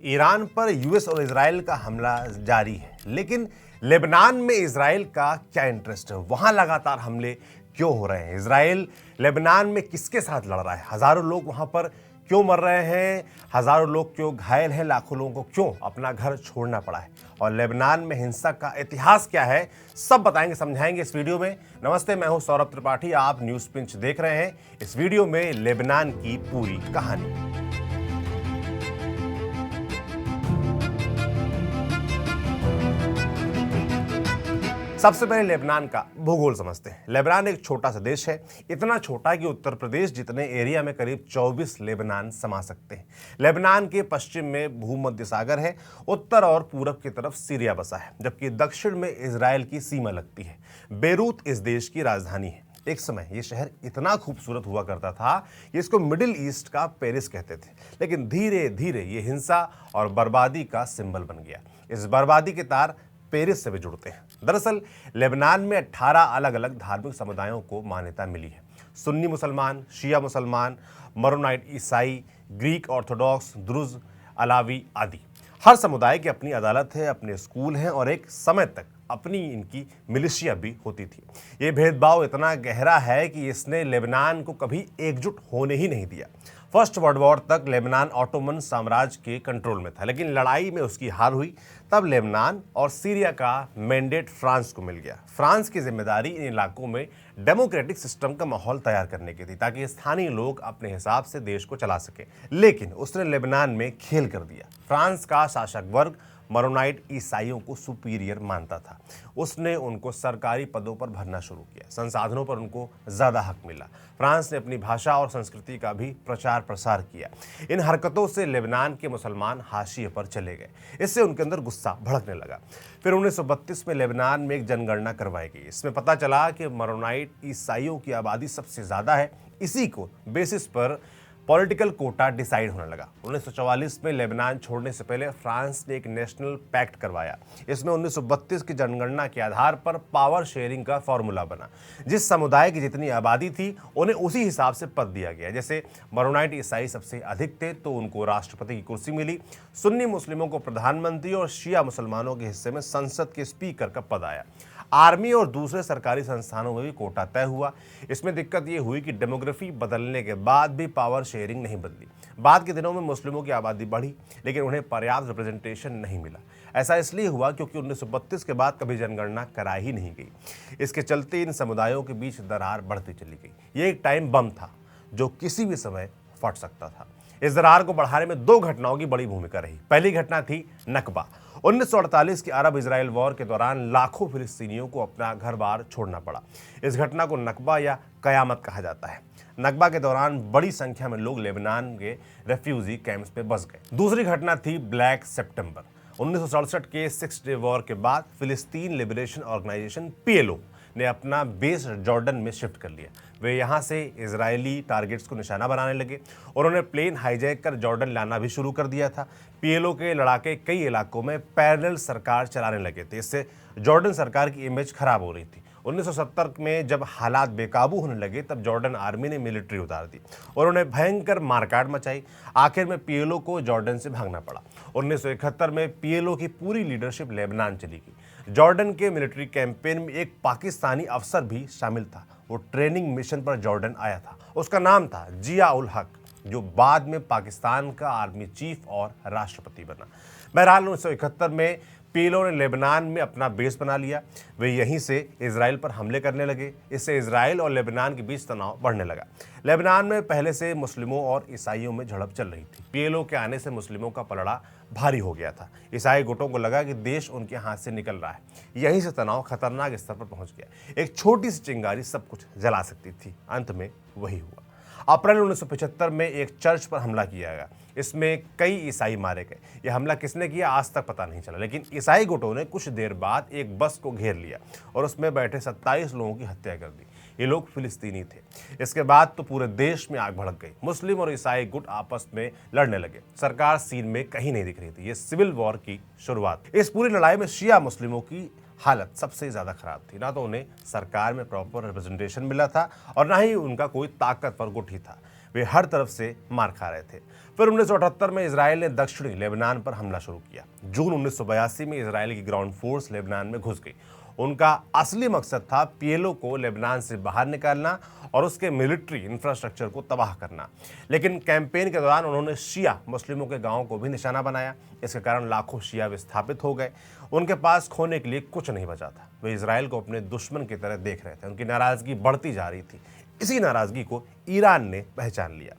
Iran पर US और Israel का हमला जारी है, लेकिन लेबनान में इजराइल का क्या इंटरेस्ट है? वहां लगातार हमले क्यों हो रहे हैं? इजराइल लेबनान में किसके साथ लड़ रहा है? हजारों लोग वहां पर क्यों मर रहे हैं? हजारों लोग क्यों घायल हैं? लाखों लोगों को क्यों अपना घर छोड़ना पड़ा है? और लेबनान में हिंसा का इतिहास क्या है? सब बताएंगे, समझाएंगे इस वीडियो में। नमस्ते, मैं हूं सौरभ त्रिपाठी, आप न्यूज पिंच देख रहे हैं। इस वीडियो में लेबनान की पूरी कहानी। सबसे पहले लेबनान का भूगोल समझते हैं। लेबनान एक छोटा सा देश है, इतना छोटा कि उत्तर प्रदेश जितने एरिया में करीब 24 लेबनान समा सकते हैं। लेबनान के पश्चिम में भूमध्य सागर है, उत्तर और पूरब की तरफ सीरिया बसा है, जबकि दक्षिण में इजराइल की सीमा लगती है। बेरूत इस देश की राजधानी है। एक समय यह शहर इतना खूबसूरत हुआ करता था कि इसको मिडिल ईस्ट का पेरिस कहते थे, लेकिन धीरे धीरे ये हिंसा और बर्बादी का सिंबल बन गया। इस बर्बादी के तार पेरिस से भी जुड़ते हैं। दरअसल लेबनान में 18 अलग अलग धार्मिक समुदायों को मान्यता मिली है। सुन्नी मुसलमान, शिया मुसलमान, मरोनाइट ईसाई, ग्रीक ऑर्थोडॉक्स, द्रुज, अलावी आदि। हर समुदाय की अपनी अदालत है, अपने स्कूल हैं और एक समय तक अपनी इनकी मिलिशिया भी होती थी। ये भेदभाव इतना गहरा है कि इसने लेबनान को कभी एकजुट होने ही नहीं दिया। फर्स्ट वर्ल्ड वॉर तक लेबनान ऑटोमन साम्राज्य के कंट्रोल में था, लेकिन लड़ाई में उसकी हार हुई। तब लेबनान और सीरिया का मैंडेट फ्रांस को मिल गया। फ्रांस की जिम्मेदारी इन इलाकों में डेमोक्रेटिक सिस्टम का माहौल तैयार करने की थी, ताकि स्थानीय लोग अपने हिसाब से देश को चला सके। लेकिन उसने लेबनान में खेल कर दिया। फ्रांस का शासक वर्ग मरोनाइट ईसाइयों को सुपीरियर मानता था। उसने उनको सरकारी पदों पर भरना शुरू किया, संसाधनों पर उनको ज्यादा हक मिला। फ्रांस ने अपनी भाषा और संस्कृति का भी प्रचार प्रसार किया। इन हरकतों से लेबनान के मुसलमान हाशिए पर चले गए। इससे उनके अंदर गुस्सा भड़कने लगा। फिर 1932 में लेबनान में एक जनगणना करवाई गई। इसमें पता चला कि मरोनाइट ईसाइयों की आबादी सबसे ज्यादा है। इसी को बेसिस पर पॉलिटिकल कोटा डिसाइड होने लगा। 1944 में लेबनान छोड़ने से पहले फ्रांस ने एक नेशनल पैक्ट करवाया। इसमें 1932 की जनगणना के आधार पर पावर शेयरिंग का फॉर्मूला बना। जिस समुदाय की जितनी आबादी थी उन्हें उसी हिसाब से पद दिया गया। जैसे मरोनाइट ईसाई सबसे अधिक थे तो उनको राष्ट्रपति की कुर्सी मिली, सुन्नी मुस्लिमों को प्रधानमंत्री और शिया मुसलमानों के हिस्से में संसद के स्पीकर का पद आया। आर्मी और दूसरे सरकारी संस्थानों में भी कोटा तय हुआ। इसमें दिक्कत यह हुई कि डेमोग्राफी बदलने के बाद भी पावर शेयरिंग नहीं बदली। बाद के दिनों में मुस्लिमों की आबादी बढ़ी, लेकिन उन्हें पर्याप्त रिप्रेजेंटेशन नहीं मिला। ऐसा इसलिए हुआ क्योंकि 1932 के बाद कभी जनगणना कराई ही नहीं गई। इसके चलते इन समुदायों के बीच दरार बढ़ती चली गई। ये एक टाइम बम था जो किसी भी समय फट सकता था। इस दरार को बढ़ाने में दो घटनाओं की बड़ी भूमिका रही। पहली घटना थी नकबा। 1948 की अरब इजराइल वॉर के दौरान लाखों फिलिस्तीनियों को अपना घर बार छोड़ना पड़ा। इस घटना को नकबा या कयामत कहा जाता है। नकबा के दौरान बड़ी संख्या में लोग लेबनान के रेफ्यूजी कैंप्स में बस गए। दूसरी घटना थी ब्लैक सितंबर। 1967 के 6 डे वॉर के बाद फिलिस्तीन लिबरेशन ऑर्गेनाइजेशन PLO ने अपना बेस जॉर्डन में शिफ्ट कर लिया। वे यहाँ से इजरायली टारगेट्स को निशाना बनाने लगे और उन्हें प्लेन हाईजैक कर जॉर्डन लाना भी शुरू कर दिया था। PLO के लड़ाके कई इलाकों में पैरेलल सरकार चलाने लगे थे। इससे जॉर्डन सरकार की इमेज खराब हो रही थी। 1970 में जब हालात बेकाबू होने लगे तब जॉर्डन आर्मी ने मिलिट्री उतार दी और उन्हें भयंकर मारकाट मचाई। आखिर में PLO को जॉर्डन से भागना पड़ा। 1971 में PLO की पूरी लीडरशिप लेबनान चली गई। जॉर्डन के मिलिट्री कैंपेन में एक पाकिस्तानी अफसर भी शामिल था। वो ट्रेनिंग मिशन पर जॉर्डन आया था। उसका नाम था जिया उल हक, जो बाद में पाकिस्तान का आर्मी चीफ और राष्ट्रपति बना। बहरहाल 1971 में PLO ने लेबनान में अपना बेस बना लिया। वे यहीं से इजराइल पर हमले करने लगे। इससे इजराइल और लेबनान के बीच तनाव बढ़ने लगा। लेबनान में पहले से मुस्लिमों और ईसाइयों में झड़प चल रही थी। PLO के आने से मुस्लिमों का पलड़ा भारी हो गया था। ईसाई गुटों को लगा कि देश उनके हाथ से निकल रहा है। यहीं से तनाव खतरनाक स्तर पर पहुंच गया। एक छोटी सी चिंगारी सब कुछ जला सकती थी। अंत में वही हुआ। अप्रैल 1975 में एक चर्च पर हमला किया गया। इसमें कई ईसाई मारे गए। यह हमला किसने किया आज तक पता नहीं चला, लेकिन ईसाई गुटों ने कुछ देर बाद एक बस को घेर लिया और उसमें बैठे 27 लोगों की हत्या कर दी। ये लोग फिलिस्तीनी थे। इसके बाद तो पूरे देश में आग भड़क गई। मुस्लिम और ईसाई गुट आपस में लड़ने लगे। सरकार सीन में कहीं नहीं दिख रही थी। ये सिविल वॉर की शुरुआत। इस पूरी लड़ाई में शिया मुस्लिमों की हालत सबसे ज्यादा खराब थी। ना तो उन्हें सरकार में प्रॉपर रिप्रेजेंटेशन मिला था और ना ही उनका कोई ताकतवर गुट ही था। वे हर तरफ से मार खा रहे थे। फिर 1978 में इसराइल ने दक्षिणी लेबनान पर हमला शुरू किया। जून 1982 में इसराइल की ग्राउंड फोर्स लेबनान में घुस गई। उनका असली मकसद था पीएलओ को लेबनान से बाहर निकालना और उसके मिलिट्री इंफ्रास्ट्रक्चर को तबाह करना। लेकिन कैंपेन के दौरान उन्होंने शिया मुस्लिमों के गांवों को भी निशाना बनाया। इसके कारण लाखों शिया विस्थापित हो गए। उनके पास खोने के लिए कुछ नहीं बचा था। वे इसराइल को अपने दुश्मन की तरह देख रहे थे। उनकी नाराजगी बढ़ती जा रही थी। इसी नाराजगी को ईरान ने पहचान लिया।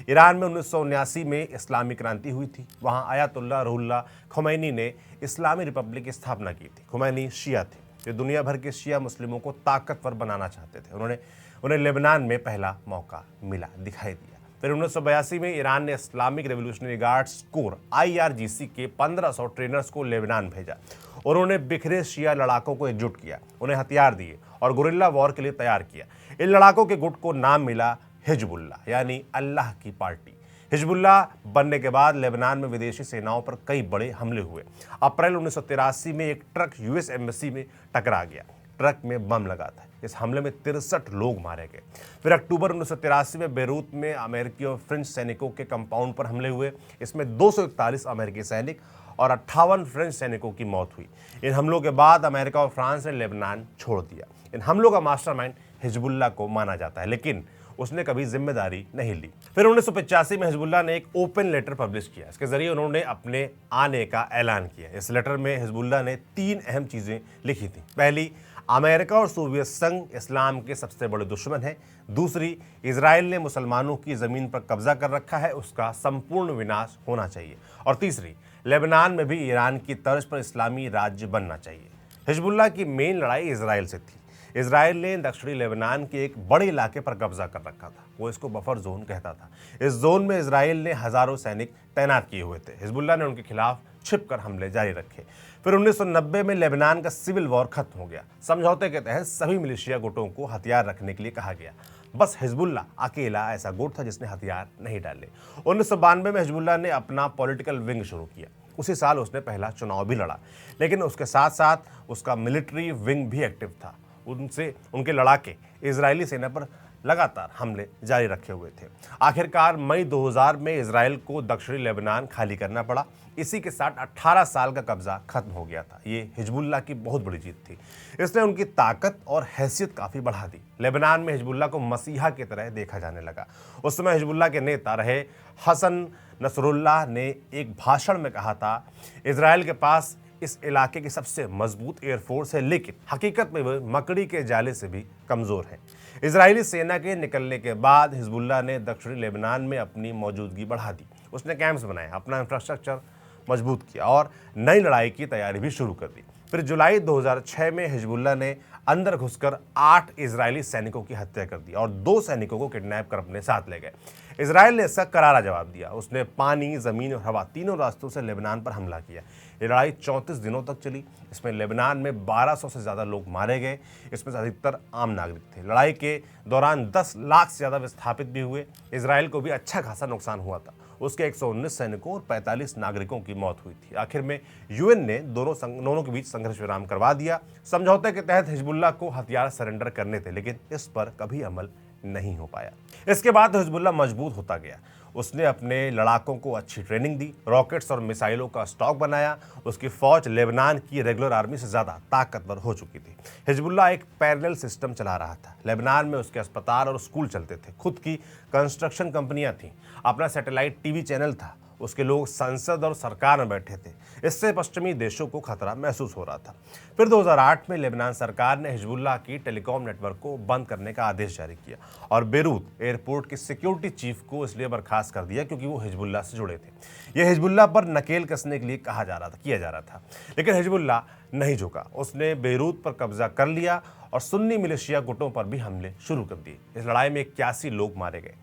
ईरान में 1979 में इस्लामी क्रांति हुई थी। वहाँ अयातुल्ला रुहुल्लाह खुमैनी ने इस्लामी रिपब्लिक की स्थापना की थी। खुमैनी शिया थे। वे दुनिया भर के शिया मुस्लिमों को ताकतवर बनाना चाहते थे। उन्हें लेबनान में पहला मौका दिखाई दिया। फिर 1982 में ईरान ने Islamic revolutionary guards core IRGC के 1500 ट्रेनर्स को लेबनान भेजा। उन्होंने बिखरे शिया लड़ाकों को एकजुट किया, उन्हें हथियार दिए और गुरिल्ला वॉर के लिए तैयार किया। इन लड़ाकों के गुट को नाम मिला हिजबुल्लाह, यानी अल्लाह की पार्टी। हिजबुल्लाह बनने के बाद लेबनान में विदेशी सेनाओं पर कई बड़े हमले हुए। अप्रैल 1983 में एक ट्रक US एम्बेसी में टकरा गया। ट्रक में बम लगा था। इस हमले में 63 लोग मारे गए। फिर अक्टूबर 1983 में बेरूत में अमेरिकी और फ्रेंच सैनिकों के कंपाउंड पर हमले हुए। इसमें 241 अमेरिकी सैनिक और 58 फ्रेंच सैनिकों की मौत हुई। इन हमलों के बाद अमेरिका और फ्रांस ने लेबनान छोड़ दिया। इन हमलों का मास्टरमाइंड हिजबुल्लाह को माना जाता है, लेकिन उसने कभी जिम्मेदारी नहीं ली। फिर 1985 में हिजबुल्लाह ने एक ओपन लेटर पब्लिश किया। इसके जरिए उन्होंने अपने आने का ऐलान किया। इस लेटर में हिजबुल्लाह ने 3 अहम चीजें लिखी थी। पहली, अमेरिका और सोवियत संघ इस्लाम के सबसे बड़े दुश्मन हैं। दूसरी, इजराइल ने मुसलमानों की जमीन पर कब्जा कर रखा है, उसका संपूर्ण विनाश होना चाहिए। और तीसरी, लेबनान में भी ईरान की तर्ज पर इस्लामी राज्य बनना चाहिए। हिजबुल्लाह की मेन लड़ाई इजराइल से थी। इजराइल ने दक्षिणी लेबनान के एक बड़े इलाके पर कब्जा कर रखा था। वो इसको बफर जोन कहता था। इस जोन में इजराइल ने हजारों सैनिक तैनात किए हुए थे। हिजबुल्लाह ने उनके खिलाफ छिपकर हमले जारी रखे। फिर 1990 में लेबनान का सिविल वॉर खत्म हो गया। समझौते के तहत सभी मिलिशिया गुटों को हथियार रखने के लिए कहा गया। बस हिजबुल्लाह अकेला ऐसा गुट था जिसने हथियार नहीं डाले। 1992 में हिजबुल्लाह ने अपना पॉलिटिकल विंग शुरू किया। उसी साल उसने पहला चुनाव भी लड़ा, लेकिन उसके साथ साथ उसका मिलिट्री विंग भी एक्टिव था। उनके लड़ाके इजरायली सेना पर लगातार हमले जारी रखे हुए थे। आखिरकार मई 2000 में इजराइल को दक्षिणी लेबनान खाली करना पड़ा। इसी के साथ 18 साल का कब्जा खत्म हो गया था। ये हिजबुल्लाह की बहुत बड़ी जीत थी। इसने उनकी ताकत और हैसियत काफ़ी बढ़ा दी। लेबनान में हिजबुल्लाह को मसीहा की तरह देखा जाने लगा। उस समय हिजबुल्लाह के नेता रहे हसन नसरुल्लाह ने एक भाषण में कहा था, इजराइल के पास इस इलाके की सबसे मजबूत एयरफोर्स है, लेकिन हकीकत में वह मकड़ी के जाले से भी कमज़ोर है। इजरायली सेना के निकलने के बाद हिजबुल्लाह ने दक्षिणी लेबनान में अपनी मौजूदगी बढ़ा दी। उसने कैंप्स बनाए, अपना इंफ्रास्ट्रक्चर मजबूत किया और नई लड़ाई की तैयारी भी शुरू कर दी। फिर जुलाई 2006 में हिजबुल्लाह ने अंदर घुसकर 8 इजरायली सैनिकों की हत्या कर दी और 2 सैनिकों को किडनैप कर अपने साथ ले गए। इजराइल ने इसका करारा जवाब दिया। उसने पानी, ज़मीन और हवा तीनों रास्तों से लेबनान पर हमला किया। ये लड़ाई 34 दिनों तक चली। इसमें लेबनान में 1200 से ज़्यादा लोग मारे गए। इसमें से अधिकतर आम नागरिक थे। लड़ाई के दौरान 10 लाख से ज़्यादा विस्थापित भी हुए। इजराइल को भी अच्छा खासा नुकसान हुआ था। उसके 119 सैनिकों और 45 नागरिकों की मौत हुई थी। आखिर में यूएन ने दोनों के बीच संघर्ष विराम करवा दिया। समझौते के तहत हिजबुल्लाह को हथियार सरेंडर करने थे, लेकिन इस पर कभी अमल नहीं हो पाया। इसके बाद हिजबुल्लाह मजबूत होता गया। उसने अपने लड़ाकों को अच्छी ट्रेनिंग दी, रॉकेट्स और मिसाइलों का स्टॉक बनाया। उसकी फौज लेबनान की रेगुलर आर्मी से ज़्यादा ताकतवर हो चुकी थी। हिजबुल्लाह एक पैरेलल सिस्टम चला रहा था। लेबनान में उसके अस्पताल और स्कूल चलते थे, खुद की कंस्ट्रक्शन कंपनियां थीं, अपना सैटेलाइट टीवी चैनल था। उसके लोग संसद और सरकार में बैठे थे। इससे पश्चिमी देशों को खतरा महसूस हो रहा था। फिर 2008 में लेबनान सरकार ने हिजबुल्लाह की टेलीकॉम नेटवर्क को बंद करने का आदेश जारी किया और बेरूत एयरपोर्ट की सिक्योरिटी चीफ को इसलिए बर्खास्त कर दिया क्योंकि वो हिजबुल्लाह से जुड़े थे। यह हिजबुल्लाह पर नकेल कसने के लिए किया जा रहा था, लेकिन हिजबुल्लाह नहीं झुका। उसने बेरूत पर कब्जा कर लिया और सुन्नी मिलिशिया गुटों पर भी हमले शुरू कर दिए। इस लड़ाई में 81 लोग मारे गए।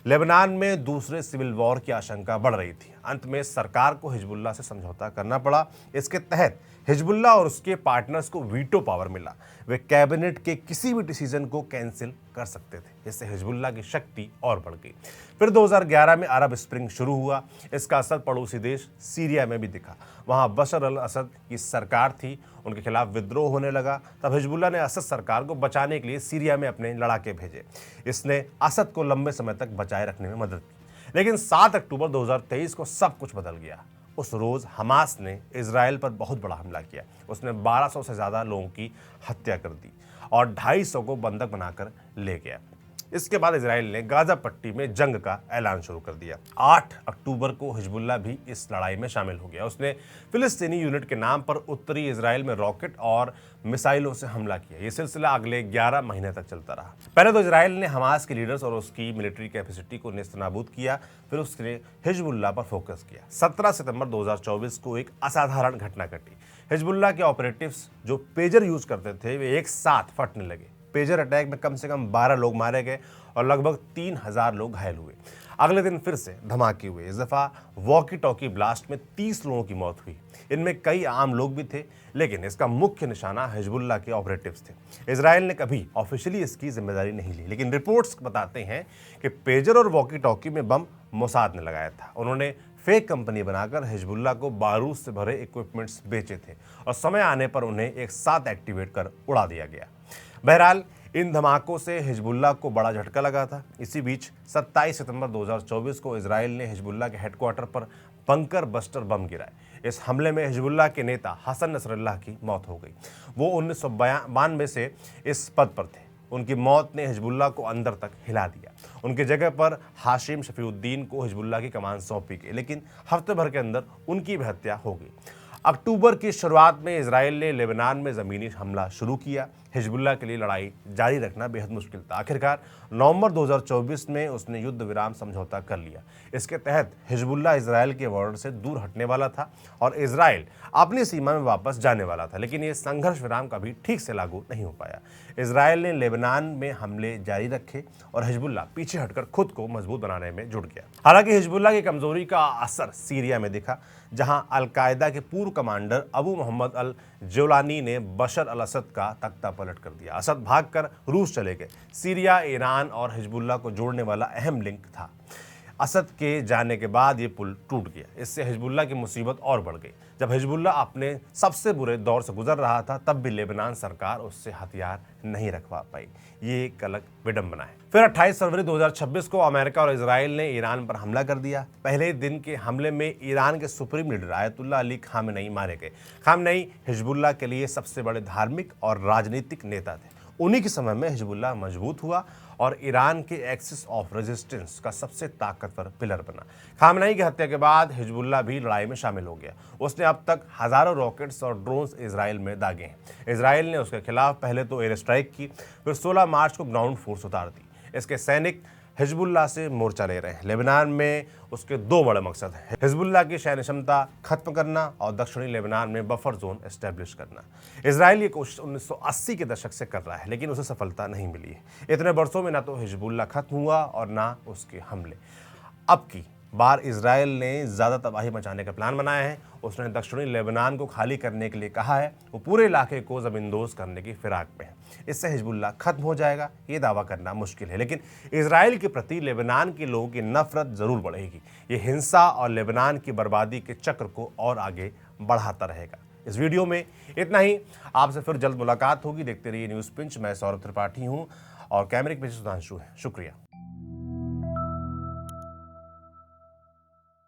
लेबनान में दूसरे सिविल वॉर की आशंका बढ़ रही थी। अंत में सरकार को हिजबुल्लाह से समझौता करना पड़ा। इसके तहत हिजबुल्लाह और उसके पार्टनर्स को वीटो पावर मिला। वे कैबिनेट के किसी भी डिसीजन को कैंसिल कर सकते थे। इससे हिजबुल्लाह की शक्ति और बढ़ गई। फिर 2011 में अरब स्प्रिंग शुरू हुआ। इसका असर पड़ोसी देश सीरिया में भी दिखा। वहां बशर अल असद की सरकार थी, उनके खिलाफ विद्रोह होने लगा। तब हिजबुल्लाह ने असद सरकार को बचाने के लिए सीरिया में अपने लड़ाके भेजे। इसने असद को लंबे समय तक बचाए रखने में मदद की। लेकिन 7 अक्टूबर 2023 को सब कुछ बदल गया। उस रोज हमास ने इजराइल पर बहुत बड़ा हमला किया। उसने 1200 से ज्यादा लोगों की हत्या कर दी और 250 को बंधक बनाकर ले गया। इसके बाद इजराइल ने गाजा पट्टी में जंग का ऐलान शुरू कर दिया। 8 अक्टूबर को हिजबुल्लाह भी इस लड़ाई में शामिल हो गया। उसने फिलिस्तीनी यूनिट के नाम पर उत्तरी इजराइल में रॉकेट और मिसाइलों से हमला किया। यह सिलसिला अगले 11 महीने तक चलता रहा। पहले तो इजराइल ने हमास के लीडर्स और उसकी मिलिट्री कैपेसिटी को नेस्तनाबूद किया, फिर उसने हिजबुल्लाह पर फोकस किया। 17 सितंबर 2024 को एक असाधारण घटना घटी। हिजबुल्लाह के ऑपरेटिव्स जो पेजर यूज करते थे वे एक साथ फटने लगे। पेजर अटैक में कम से कम 12 लोग मारे गए और लगभग 3000 लोग घायल हुए। अगले दिन फिर से धमाके हुए। इस दफा वॉकी टॉकी ब्लास्ट में 30 लोगों की मौत हुई। इनमें कई आम लोग भी थे, लेकिन इसका मुख्य निशाना हिजबुल्लाह के ऑपरेटिव्स थे। इजराइल ने कभी ऑफिशियली इसकी जिम्मेदारी नहीं ली, लेकिन रिपोर्ट्स बताते हैं कि पेजर और वॉकी टॉकी में बम मोसाद ने लगाया था। उन्होंने फेक कंपनी बनाकर हिजबुल्लाह को बारूद से भरे इक्विपमेंट्स बेचे थे और समय आने पर उन्हें एक साथ एक्टिवेट कर उड़ा दिया गया। बहरहाल इन धमाकों से हिजबुल्लाह को बड़ा झटका लगा था। इसी बीच 27 सितंबर 2024 को इजराइल ने हिजबुल्लाह के हेडक्वार्टर पर बंकर बस्टर बम गिराए। इस हमले में हिजबुल्लाह के नेता हसन नसरल्लाह की मौत हो गई। वो 1992 से इस पद पर थे। उनकी मौत ने हिजबुल्लाह को अंदर तक हिला दिया। उनकी जगह पर हाशिम शफीउद्दीन को हिजबुल्लाह की कमान सौंपी गई, लेकिन हफ्ते भर के अंदर उनकी भी हत्या हो गई। अक्टूबर की शुरुआत में इजराइल ने लेबनान में ज़मीनी हमला शुरू किया। हिजबुल्लाह के लिए लड़ाई जारी रखना बेहद मुश्किल था। आखिरकार नवंबर 2024 में उसने युद्ध विराम समझौता कर लिया। इसके तहत हिजबुल्लाह इजराइल के बॉर्डर से दूर हटने वाला था और इजराइल अपनी सीमा में वापस जाने वाला था, लेकिन ये संघर्ष विराम कभी ठीक से लागू नहीं हो पाया। इजराइल ने लेबनान में हमले जारी रखे और हिजबुल्लाह पीछे हटकर खुद को मजबूत बनाने में जुट गया। हालांकि हिजबुल्लाह की कमजोरी का असर सीरिया में दिखा, जहां अल-कायदा के पूर्व कमांडर अबू मोहम्मद अल जोलानी ने बशर अल असद का तख्ता पलट कर दिया। असद भागकर रूस चले गए। सीरिया ईरान और हिजबुल्लाह को जोड़ने वाला अहम लिंक था। असद के जाने के बाद ये पुल टूट गया। इससे हिजबुल्लाह की मुसीबत और बढ़ गई। जब हिजबुल्लाह अपने सबसे बुरे दौर से गुजर रहा था, तब भी लेबनान सरकार उससे हथियार नहीं रखवा पाई। ये एक अलग विडंबना है। फिर 28 फरवरी 2026 को अमेरिका और इजराइल ने ईरान पर हमला कर दिया। पहले दिन के हमले में ईरान के supreme leader Ayatollah Ali Khamenei मारे गए। खामेनेई हिजबुल्लाह के लिए सबसे बड़े धार्मिक और राजनीतिक नेता थे। उन्हीं के समय में हिजबुल्लाह मजबूत हुआ और ईरान के एक्सिस ऑफ रेजिस्टेंस का सबसे ताकतवर पिलर बना। खामेनेई की हत्या के बाद हिजबुल्लाह भी लड़ाई में शामिल हो गया। उसने अब तक हजारों रॉकेट्स और ड्रोन्स इजराइल में दागे हैं। इजराइल ने उसके खिलाफ पहले तो एयर स्ट्राइक की, फिर 16 मार्च को ग्राउंड फोर्स उतार दी। इसके सैनिक हिजबुल्लाह से मोर्चा ले रहे हैं। लेबनान में उसके 2 बड़े मकसद हैं: हिजबुल्लाह की सैन्य क्षमता खत्म करना और दक्षिणी लेबनान में बफर जोन एस्टेब्लिश करना। इजराइल ये कोशिश 1980 के दशक से कर रहा है, लेकिन उसे सफलता नहीं मिली है। इतने वर्षों में ना तो हिजबुल्लाह खत्म हुआ और ना उसके हमले। अब की बार इजराइल ने ज़्यादा तबाही मचाने का प्लान बनाया है। उसने दक्षिणी लेबनान को खाली करने के लिए कहा है। वो पूरे इलाके को ज़मींदोज़ करने की फिराक में है। इससे हिजबुल्लाह खत्म हो जाएगा, ये दावा करना मुश्किल है, लेकिन इजराइल के प्रति लेबनान के लोगों की नफरत ज़रूर बढ़ेगी। ये हिंसा और लेबनान की बर्बादी के चक्र को और आगे बढ़ाता रहेगा। इस वीडियो में इतना ही। आपसे फिर जल्द मुलाकात होगी। देखते रहिए न्यूज़ पिंच। मैं सौरभ त्रिपाठी हूँ और कैमरे के पीछे सुधांशु है। शुक्रिया।